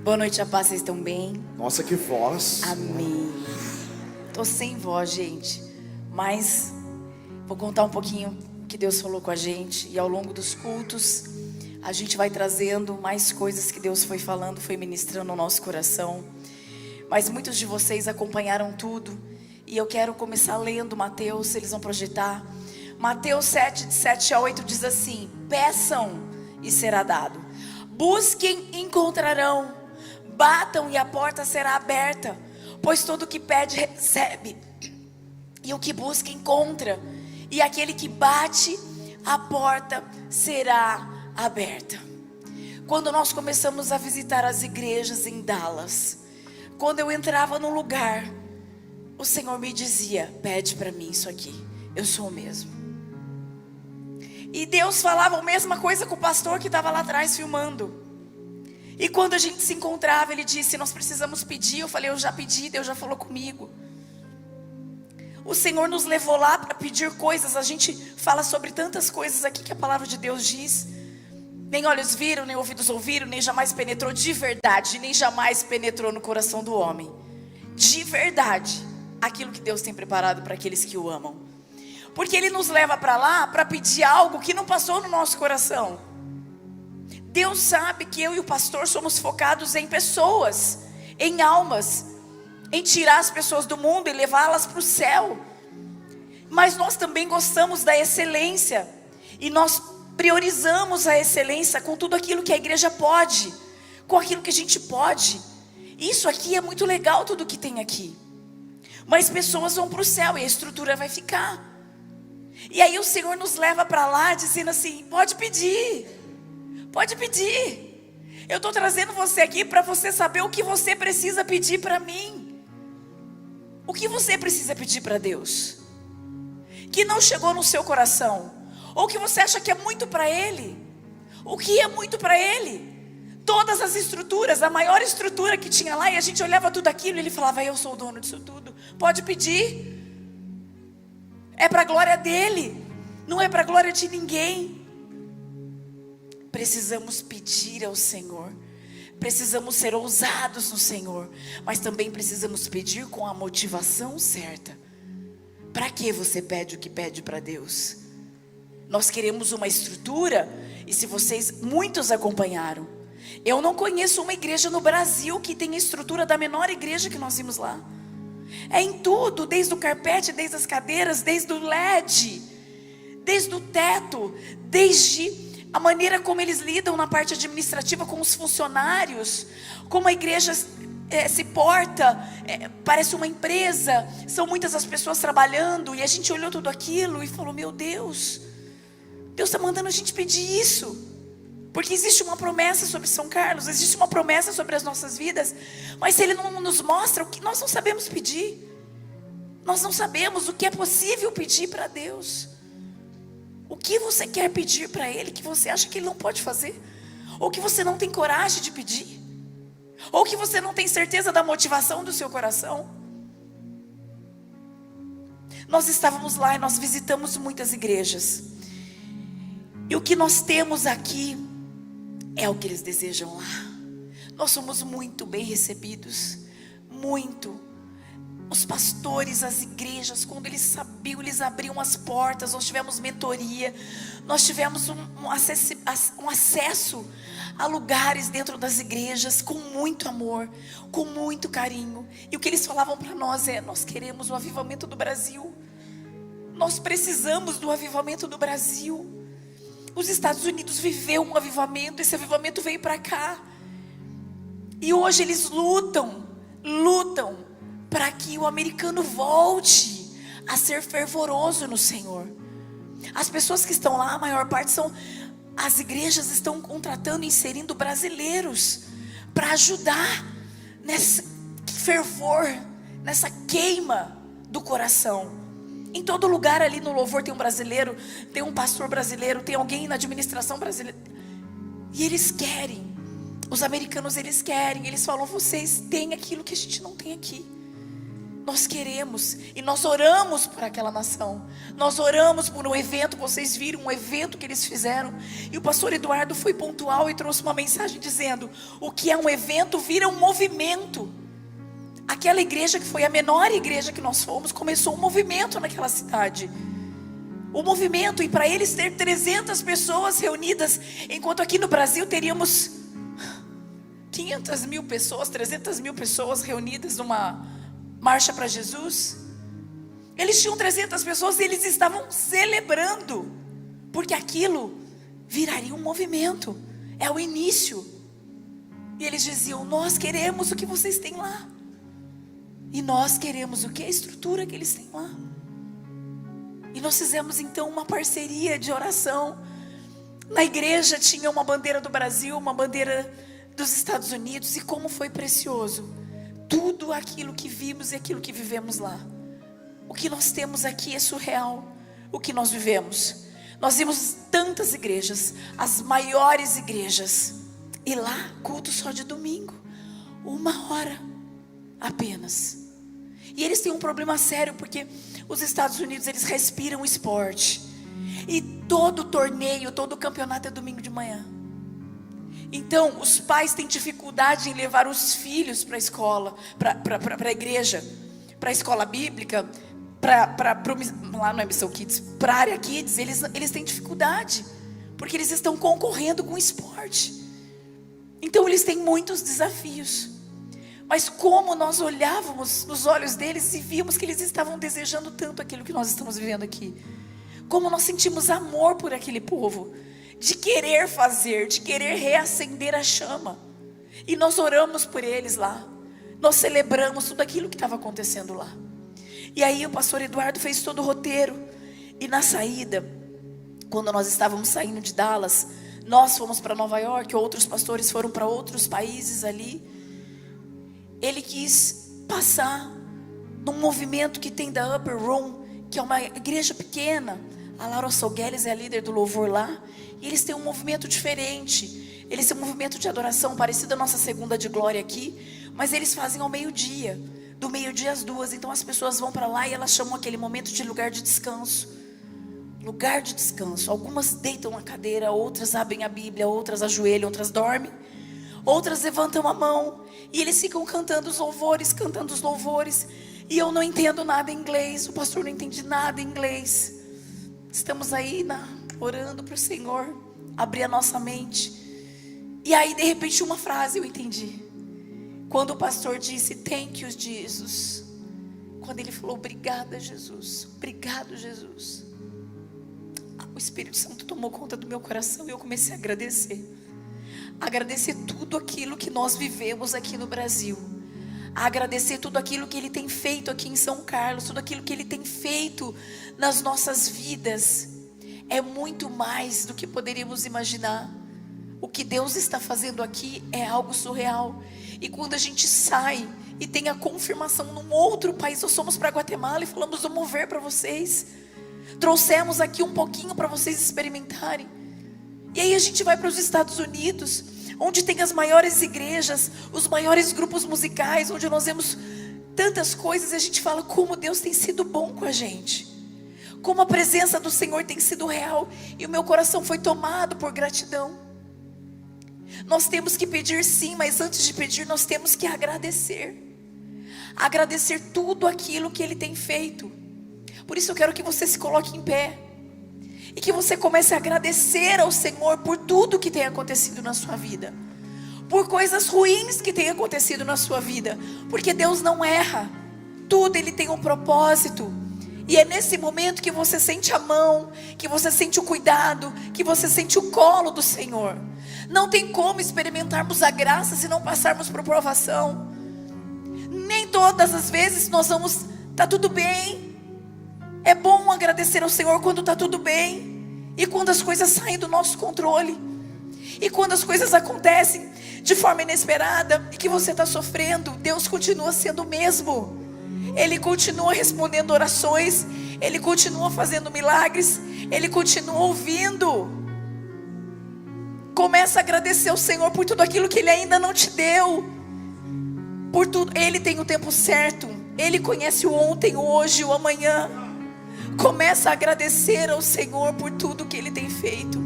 Boa noite, a paz, vocês estão bem? Nossa, que voz. Amém. Tô sem voz, gente, mas vou contar um pouquinho que Deus falou com a gente. E ao longo dos cultos a gente vai trazendo mais coisas que Deus foi falando, foi ministrando no nosso coração. Mas muitos de vocês acompanharam tudo, e eu quero começar lendo Mateus. Eles vão projetar Mateus 7, de 7 a 8, diz assim: peçam e será dado, busquem e encontrarão, batam e a porta será aberta. Pois todo o que pede recebe, e o que busca encontra, e aquele que bate, a porta será aberta. Quando nós começamos a visitar as igrejas em Dallas, quando eu entrava num lugar, o Senhor me dizia: pede para mim isso aqui, eu sou o mesmo. E Deus falava a mesma coisa com o pastor que estava lá atrás filmando. E quando a gente se encontrava, ele disse: nós precisamos pedir. Eu falei: eu já pedi, Deus já falou comigo. O Senhor nos levou lá para pedir coisas. A gente fala sobre tantas coisas aqui que a palavra de Deus diz: nem olhos viram, nem ouvidos ouviram, nem jamais penetrou de verdade, nem jamais penetrou no coração do homem, de verdade, aquilo que Deus tem preparado para aqueles que o amam. Porque Ele nos leva para lá para pedir algo que não passou no nosso coração. Deus sabe que eu e o pastor somos focados em pessoas, em almas, em tirar as pessoas do mundo e levá-las para o céu. Mas nós também gostamos da excelência, e nós priorizamos a excelência com tudo aquilo que a igreja pode, com aquilo que a gente pode. Isso aqui é muito legal, tudo que tem aqui. Mas pessoas vão para o céu e a estrutura vai ficar. E aí o Senhor nos leva para lá dizendo assim: pode pedir. Pode pedir. Eu estou trazendo você aqui para você saber o que você precisa pedir para mim. O que você precisa pedir para Deus, que não chegou no seu coração, ou que você acha que é muito para Ele. O que é muito para Ele? Todas as estruturas, a maior estrutura que tinha lá, e a gente olhava tudo aquilo e Ele falava: eu sou o dono disso tudo, pode pedir. É para a glória dEle, não é para a glória de ninguém. Precisamos pedir ao Senhor, precisamos ser ousados no Senhor, mas também precisamos pedir com a motivação certa. Para que você pede o que pede para Deus? Nós queremos uma estrutura, e se vocês, muitos acompanharam, eu não conheço uma igreja no Brasil que tenha a estrutura da menor igreja que nós vimos lá. É em tudo, desde o carpete, desde as cadeiras, desde o LED, desde o teto, desde a maneira como eles lidam na parte administrativa com os funcionários, como a igreja se porta, parece uma empresa, são muitas as pessoas trabalhando. E a gente olhou tudo aquilo e falou: meu Deus, Deus está mandando a gente pedir isso, porque existe uma promessa sobre São Carlos, existe uma promessa sobre as nossas vidas. Mas se Ele não nos mostra o que nós não sabemos pedir, nós não sabemos o que é possível pedir para Deus. O que você quer pedir para Ele que você acha que Ele não pode fazer? Ou que você não tem coragem de pedir? Ou que você não tem certeza da motivação do seu coração? Nós estávamos lá e nós visitamos muitas igrejas. E o que nós temos aqui é o que eles desejam lá. Nós somos muito bem recebidos. Muito. Os pastores, as igrejas, quando eles sabiam, eles abriam as portas. Nós tivemos mentoria, nós tivemos um acesso a lugares dentro das igrejas com muito amor, com muito carinho. E o que eles falavam para nós é: nós queremos o avivamento do Brasil, nós precisamos do avivamento do Brasil. Os Estados Unidos viveu um avivamento, esse avivamento veio para cá, e hoje eles lutam para que o americano volte a ser fervoroso no Senhor. As pessoas que estão lá, a maior parte são, as igrejas estão contratando e inserindo brasileiros para ajudar nesse fervor, nessa queima do coração. Em todo lugar ali no louvor tem um brasileiro, tem um pastor brasileiro, tem alguém na administração brasileira. E eles querem, os americanos eles querem, eles falam: vocês têm aquilo que a gente não tem aqui. Nós queremos e nós oramos por aquela nação. Nós oramos por um evento. Vocês viram um evento que eles fizeram. E o pastor Eduardo foi pontual e trouxe uma mensagem dizendo: o que é um evento vira um movimento. Aquela igreja que foi a menor igreja que nós fomos, começou um movimento naquela cidade. O movimento, e para eles ter 300 pessoas reunidas, enquanto aqui no Brasil teríamos 500 mil pessoas, 300 mil pessoas reunidas numa marcha para Jesus. Eles tinham 300 pessoas e eles estavam celebrando, porque aquilo viraria um movimento. É o início. E eles diziam: nós queremos o que vocês têm lá. E nós queremos o que? A estrutura que eles têm lá. E nós fizemos então uma parceria de oração. Na igreja tinha uma bandeira do Brasil, uma bandeira dos Estados Unidos. E como foi precioso tudo aquilo que vimos e aquilo que vivemos lá. O que nós temos aqui é surreal. O que nós vivemos. Nós vimos tantas igrejas, as maiores igrejas. E lá, culto só de domingo. 1 hora apenas. E eles têm um problema sério, porque os Estados Unidos, eles respiram esporte. E todo torneio, todo campeonato é domingo de manhã. Então, os pais têm dificuldade em levar os filhos para a escola, para a igreja, para a escola bíblica, lá no Missão Kids, para a área Kids, eles têm dificuldade, porque eles estão concorrendo com o esporte. Então, eles têm muitos desafios. Mas como nós olhávamos nos olhos deles e víamos que eles estavam desejando tanto aquilo que nós estamos vivendo aqui. Como nós sentimos amor por aquele povo, de querer fazer, de querer reacender a chama. E nós oramos por eles lá. Nós celebramos tudo aquilo que estava acontecendo lá. E aí o pastor Eduardo fez todo o roteiro. E na saída, quando nós estávamos saindo de Dallas, nós fomos para Nova York, outros pastores foram para outros países ali. Ele quis passar num movimento que tem da Upper Room, que é uma igreja pequena. A Laura Sogueles é a líder do louvor lá. E eles têm um movimento diferente. Eles têm um movimento de adoração parecido à nossa segunda de glória aqui. Mas eles fazem ao meio-dia. Do meio-dia às 2. Então as pessoas vão para lá e elas chamam aquele momento de lugar de descanso. Lugar de descanso. Algumas deitam na cadeira, outras abrem a Bíblia, outras ajoelham, outras dormem. Outras levantam a mão e eles ficam cantando os louvores. E eu não entendo nada em inglês. O pastor não entende nada em inglês. Estamos aí orando para o Senhor abrir a nossa mente. E aí de repente uma frase eu entendi. Quando o pastor disse "Thank you, Jesus". Quando ele falou "Obrigada, Jesus". Obrigado, Jesus. O Espírito Santo tomou conta do meu coração e eu comecei a agradecer. Agradecer tudo aquilo que nós vivemos aqui no Brasil. Agradecer tudo aquilo que Ele tem feito aqui em São Carlos. Tudo aquilo que Ele tem feito nas nossas vidas. É muito mais do que poderíamos imaginar. O que Deus está fazendo aqui é algo surreal. E quando a gente sai e tem a confirmação num outro país. Nós fomos para Guatemala e falamos: vamos ver para vocês. Trouxemos aqui um pouquinho para vocês experimentarem. E aí a gente vai para os Estados Unidos, onde tem as maiores igrejas, os maiores grupos musicais, onde nós vemos tantas coisas e a gente fala como Deus tem sido bom com a gente. Como a presença do Senhor tem sido real. E o meu coração foi tomado por gratidão. Nós temos que pedir sim, mas antes de pedir nós temos que agradecer. Agradecer tudo aquilo que Ele tem feito. Por isso eu quero que você se coloque em pé. E que você comece a agradecer ao Senhor por tudo que tem acontecido na sua vida. Por coisas ruins que tem acontecido na sua vida. Porque Deus não erra. Tudo Ele tem um propósito. E é nesse momento que você sente a mão, que você sente o cuidado, que você sente o colo do Senhor. Não tem como experimentarmos a graça se não passarmos por provação. Nem todas as vezes nós vamos, tá tudo bem. É bom agradecer ao Senhor quando está tudo bem. E quando as coisas saem do nosso controle. E quando as coisas acontecem de forma inesperada e que você está sofrendo, Deus continua sendo o mesmo. Ele continua respondendo orações. Ele continua fazendo milagres. Ele continua ouvindo. Começa a agradecer ao Senhor por tudo aquilo que Ele ainda não te deu. Por tudo. Ele tem o tempo certo. Ele conhece o ontem, o hoje e o amanhã. Começa a agradecer ao Senhor por tudo que Ele tem feito.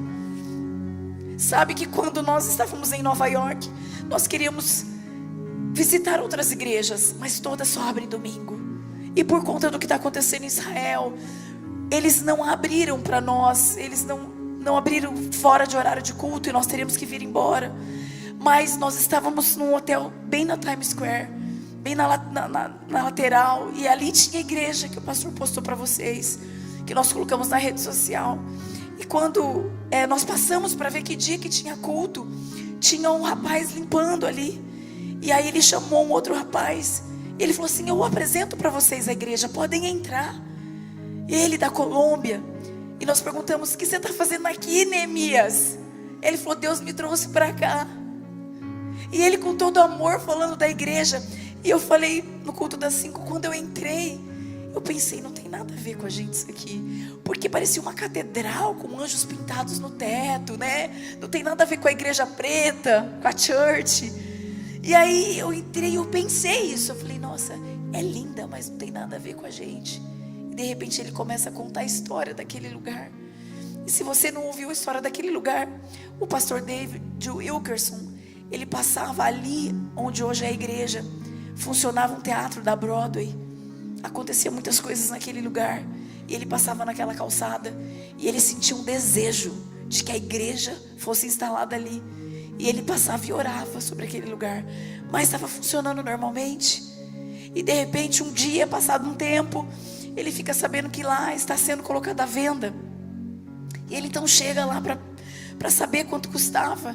Sabe que quando nós estávamos em Nova York, nós queríamos visitar outras igrejas, mas todas só abrem domingo. E por conta do que está acontecendo em Israel, eles não abriram para nós. Eles não abriram fora de horário de culto, e nós teríamos que vir embora. Mas nós estávamos num hotel bem na Times Square, bem na lateral, e ali tinha a igreja que o pastor postou para vocês, que nós colocamos na rede social. E quando nós passamos para ver que dia que tinha culto, tinha um rapaz limpando ali. E aí ele chamou um outro rapaz, e ele falou assim: eu apresento para vocês a igreja, podem entrar. Ele da Colômbia. E nós perguntamos: o que você está fazendo aqui, Neemias? Ele falou: Deus me trouxe para cá. E ele com todo amor falando da igreja. E eu falei no culto das 5, quando eu entrei, eu pensei: não tem nada a ver com a gente isso aqui, porque parecia uma catedral com anjos pintados no teto, né? Não tem nada a ver com a igreja preta, com a church. E aí eu entrei e eu pensei isso. Eu falei: nossa, é linda, mas não tem nada a ver com a gente. E de repente ele começa a contar a história daquele lugar. E se você não ouviu a história daquele lugar, o pastor David Wilkerson, ele passava ali onde hoje é a igreja. Funcionava um teatro da Broadway. Acontecia muitas coisas naquele lugar. E ele passava naquela calçada, e ele sentia um desejo de que a igreja fosse instalada ali. E ele passava e orava sobre aquele lugar, mas estava funcionando normalmente. E de repente, um dia, passado um tempo, ele fica sabendo que lá está sendo colocada à venda. E ele então chega lá para saber quanto custava.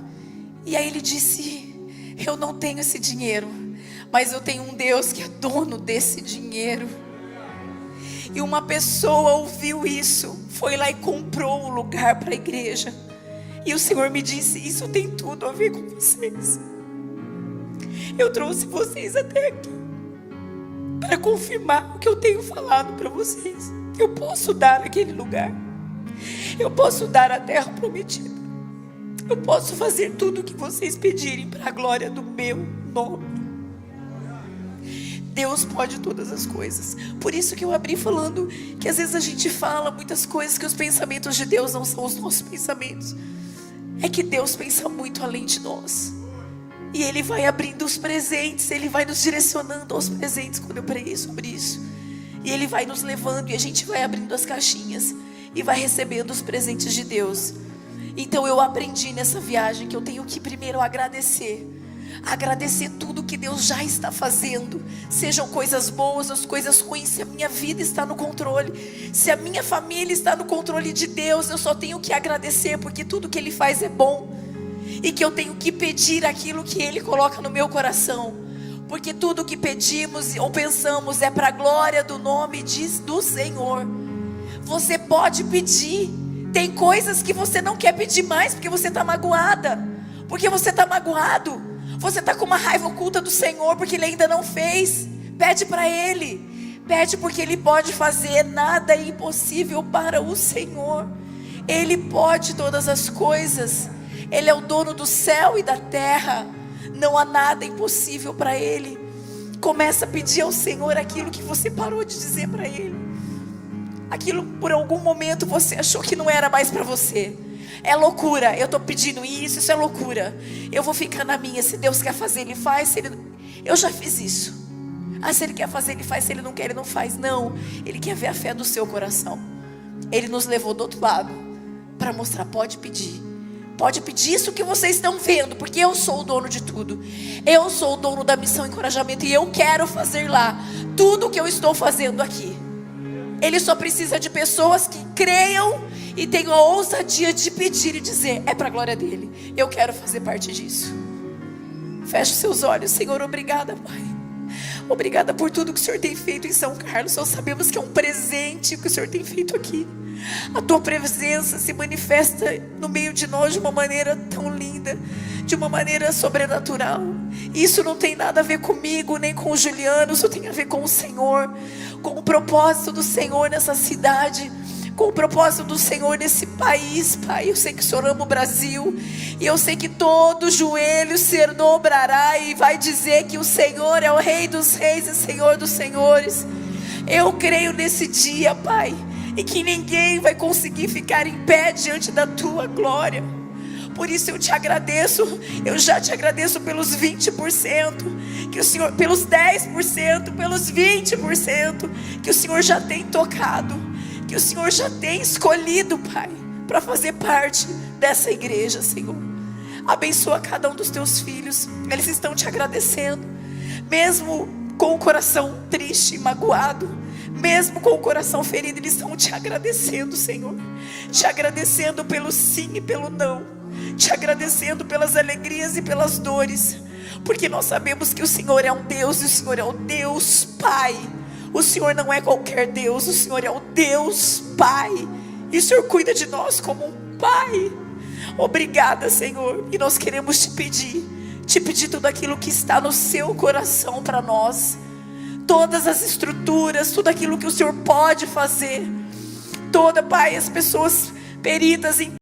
E aí ele disse: eu não tenho esse dinheiro, mas eu tenho um Deus que é dono desse dinheiro. E uma pessoa ouviu isso, foi lá e comprou o lugar para a igreja. E o Senhor me disse: isso tem tudo a ver com vocês. Eu trouxe vocês até aqui para confirmar o que eu tenho falado para vocês. Eu posso dar aquele lugar, eu posso dar a terra prometida, eu posso fazer tudo o que vocês pedirem para a glória do meu nome. Deus pode todas as coisas. Por isso que eu abri falando que às vezes a gente fala muitas coisas, que os pensamentos de Deus não são os nossos pensamentos. É que Deus pensa muito além de nós. E Ele vai abrindo os presentes, Ele vai nos direcionando aos presentes. Quando eu preguei sobre isso, e Ele vai nos levando, e a gente vai abrindo as caixinhas e vai recebendo os presentes de Deus. Então eu aprendi nessa viagem que eu tenho que primeiro agradecer tudo que Deus já está fazendo, sejam coisas boas ou coisas ruins. Se a minha vida está no controle, se a minha família está no controle de Deus, eu só tenho que agradecer, porque tudo que Ele faz é bom, e que eu tenho que pedir aquilo que Ele coloca no meu coração, porque tudo que pedimos ou pensamos é para a glória do nome do Senhor. Você pode pedir. Tem coisas que você não quer pedir mais, porque você está magoada, porque você está magoado. Você está com uma raiva oculta do Senhor, porque Ele ainda não fez. Pede para Ele. Pede, porque Ele pode fazer. Nada é impossível para o Senhor. Ele pode todas as coisas. Ele é o dono do céu e da terra. Não há nada impossível para Ele. Começa a pedir ao Senhor aquilo que você parou de dizer para Ele. Aquilo por algum momento você achou que não era mais para você. É loucura, eu estou pedindo isso é loucura. Eu vou ficar na minha. Se Deus quer fazer, Ele faz. Se Ele... Eu já fiz isso. Se Ele quer fazer, Ele faz. Se Ele não quer, Ele não faz. Não, Ele quer ver a fé do seu coração. Ele nos levou do outro lado para mostrar: pode pedir. Pode pedir isso que vocês estão vendo, porque eu sou o dono de tudo. Eu sou o dono da missão Encorajamento, e eu quero fazer lá tudo o que eu estou fazendo aqui. Ele só precisa de pessoas que creiam e tenham a ousadia de pedir e dizer: é para a glória dEle. Eu quero fazer parte disso. Feche os seus olhos. Senhor, obrigada, Pai. Obrigada por tudo que o Senhor tem feito em São Carlos. Nós sabemos que é um presente o que o Senhor tem feito aqui. A Tua presença se manifesta no meio de nós de uma maneira tão linda, de uma maneira sobrenatural. Isso não tem nada a ver comigo, nem com o Juliano. Isso tem a ver com o Senhor, com o propósito do Senhor nessa cidade. com o propósito do Senhor nesse país, Pai. Eu sei que o Senhor ama o Brasil, e eu sei que todo joelho se dobrará e vai dizer que o Senhor é o Rei dos Reis e Senhor dos Senhores. Eu creio nesse dia, Pai, e que ninguém vai conseguir ficar em pé diante da Tua glória. Por isso eu te agradeço, eu já te agradeço pelos 20%, que o Senhor, pelos 10%, pelos 20%, que o Senhor já tem tocado, que o Senhor já tem escolhido, Pai, para fazer parte dessa igreja, Senhor. Abençoa cada um dos teus filhos, eles estão te agradecendo, mesmo com o coração triste e magoado, mesmo com o coração ferido, eles estão te agradecendo, Senhor, te agradecendo pelo sim e pelo não, te agradecendo pelas alegrias e pelas dores, porque nós sabemos que o Senhor é um Deus, e o Senhor é o Deus Pai. O Senhor não é qualquer Deus, o Senhor é o Deus Pai, e o Senhor cuida de nós como um Pai. Obrigada, Senhor, e nós queremos te pedir tudo aquilo que está no seu coração para nós, todas as estruturas, tudo aquilo que o Senhor pode fazer, Pai, as pessoas peritas em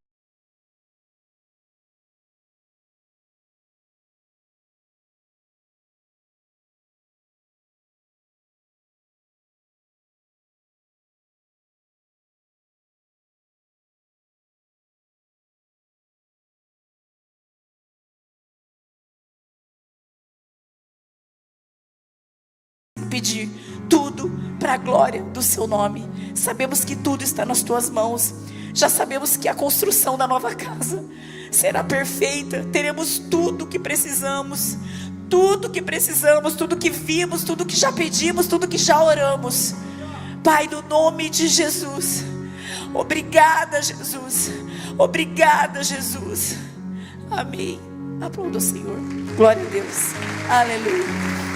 pedir tudo para a glória do seu nome. Sabemos que tudo está nas tuas mãos. Já sabemos que a construção da nova casa será perfeita. Teremos tudo que precisamos, tudo que precisamos, tudo que vimos, tudo que já pedimos, tudo que já oramos. Pai, no nome de Jesus, obrigada, Jesus. Obrigada, Jesus. Amém. Aplauda o Senhor. Glória a Deus. Aleluia.